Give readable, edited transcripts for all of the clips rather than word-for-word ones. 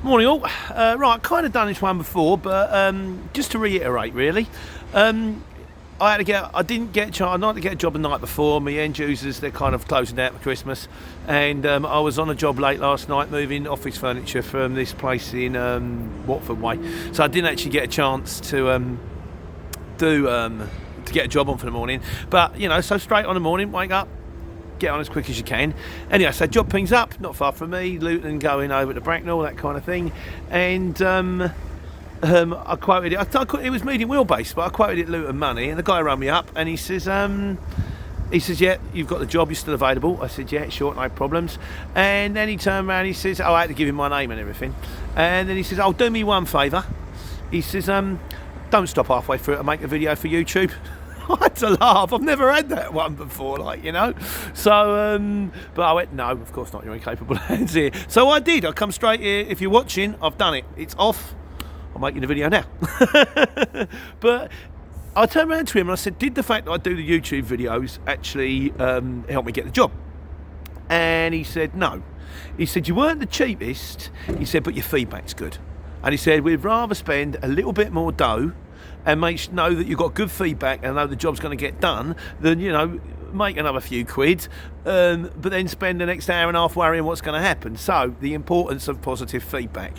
Morning all. Right, kind of done this one before, but just to reiterate, really, I didn't get a chance. I'd like to get a job the night before. My end users, they're kind of closing out for Christmas, and I was on a job late last night moving office furniture from this place in Watford Way, so I didn't actually get a chance to get a job on for the morning. But so straight on the morning, wake up, get on as quick as you can. Anyway, so job pings up, not far from me, Luton going over to Bracknell, that kind of thing, and I quoted it. It was medium wheelbase, but I quoted it Luton money, and the guy rang me up and he says, yeah, you've got the job, you're still available. I said, yeah, sure, no problems. And then he turned around, he says, I had to give him my name and everything, and then he says, do me one favour. He says, don't stop halfway through to make a video for YouTube. I had to laugh. I've never had that one before, So, but I went, no, of course not. You're in capable hands here. So I did. I come straight here. If you're watching, I've done it. It's off. I'm making a video now. But I turned around to him and I said, did the fact that I do the YouTube videos actually help me get the job? And he said, no. He said, you weren't the cheapest. He said, but your feedback's good. And he said, we'd rather spend a little bit more dough and know that you've got good feedback and know the job's going to get done than, make another few quid, but then spend the next hour and a half worrying what's going to happen. So the importance of positive feedback,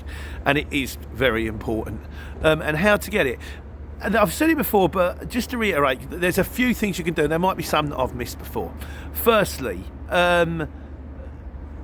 and it is very important, and how to get it. And I've said it before, but just to reiterate, there's a few things you can do. There might be some that I've missed before. Firstly, do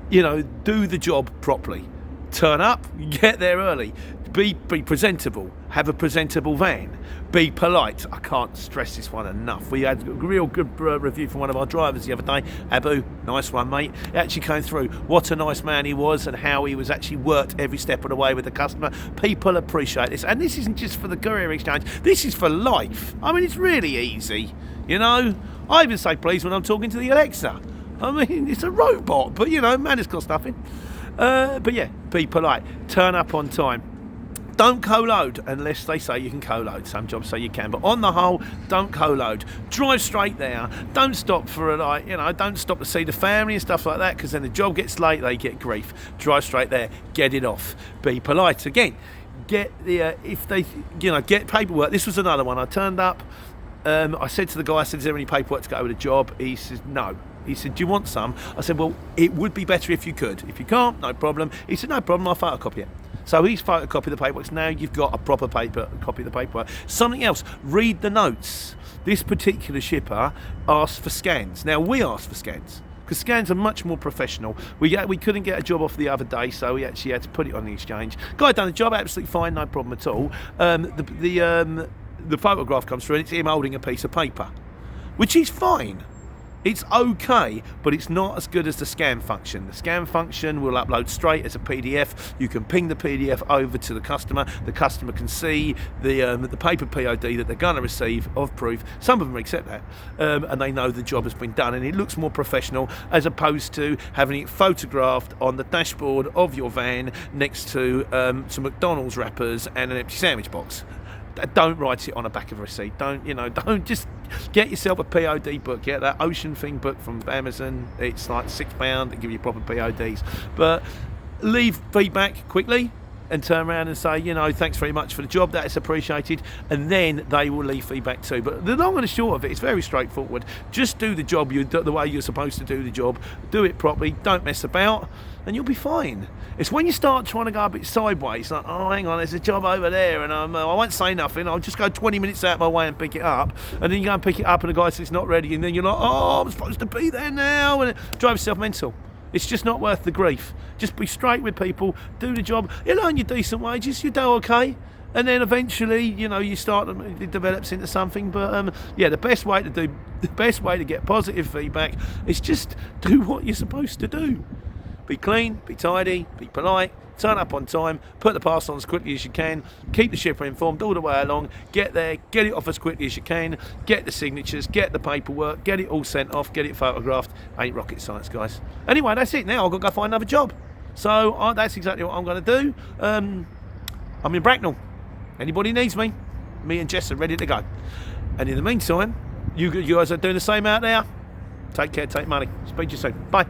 the job properly. Turn up, get there early, be presentable, have a presentable van, be polite. I can't stress this one enough. We had a real good review from one of our drivers the other day. Abu, nice one, mate. It actually came through what a nice man he was and how he was actually worked every step of the way with the customer. People appreciate this, and this isn't just for the Courier exchange, this is for life. I mean, it's really easy, I even say please when I'm talking to the Alexa. I mean, it's a robot, but manners cost nothing. But yeah, be polite, turn up on time. Don't co-load unless they say you can co-load. Some jobs say you can, but on the whole, don't co-load. Drive straight there. Don't stop for don't stop to see the family and stuff like that, because then the job gets late, they get grief. Drive straight there, get it off. Be polite again. Get the get paperwork. This was another one. I turned up. I said to the guy, is there any paperwork to go with the job? He says no. He said, do you want some? I said, well, it would be better if you could. If you can't, no problem. He said, no problem, I'll photocopy it. So he's photocopied the paperwork. So now you've got a proper copy of the paperwork. Something else, read the notes. This particular shipper asked for scans. Now, we asked for scans, because scans are much more professional. We couldn't get a job off the other day, so we actually had to put it on the exchange. Guy done the job, absolutely fine, no problem at all. The photograph comes through and it's him holding a piece of paper, which is fine. It's okay, but it's not as good as the scan function. The scan function will upload straight as a PDF. You can ping the PDF over to the customer. The customer can see the paper POD that they're going to receive of proof. Some of them accept that, and they know the job has been done, and it looks more professional as opposed to having it photographed on the dashboard of your van next to some McDonald's wrappers and an empty sandwich box. Don't write it on the back of a receipt. Don't just get yourself a POD book. Get that Ocean Thing book from Amazon. It's like £6. They give you proper PODs. But leave feedback quickly and turn around and say, thanks very much for the job. That is appreciated. And then they will leave feedback too. But the long and the short of it, it's very straightforward. Just do the job the way you're supposed to do the job. Do it properly. Don't mess about, and you'll be fine. It's when you start trying to go a bit sideways, like, oh, hang on, there's a job over there, and I won't say nothing, I'll just go 20 minutes out of my way and pick it up, and then you go and pick it up and the guy says it's not ready, and then you're like, oh, I'm supposed to be there now, and it drives yourself mental. It's just not worth the grief. Just be straight with people, do the job, you'll earn your decent wages, you do okay, and then eventually, you start, it develops into something. But the best way to get positive feedback is just do what you're supposed to do. Be clean, be tidy, be polite, turn up on time, put the parcel on as quickly as you can, keep the shipper informed all the way along, get there, get it off as quickly as you can, get the signatures, get the paperwork, get it all sent off, get it photographed. Ain't rocket science, guys. Anyway, that's it now. I've got to go find another job. So that's exactly what I'm going to do. I'm in Bracknell. Anybody needs me and Jess are ready to go. And in the meantime, you guys are doing the same out there. Take care, take money. Speak to you soon. Bye.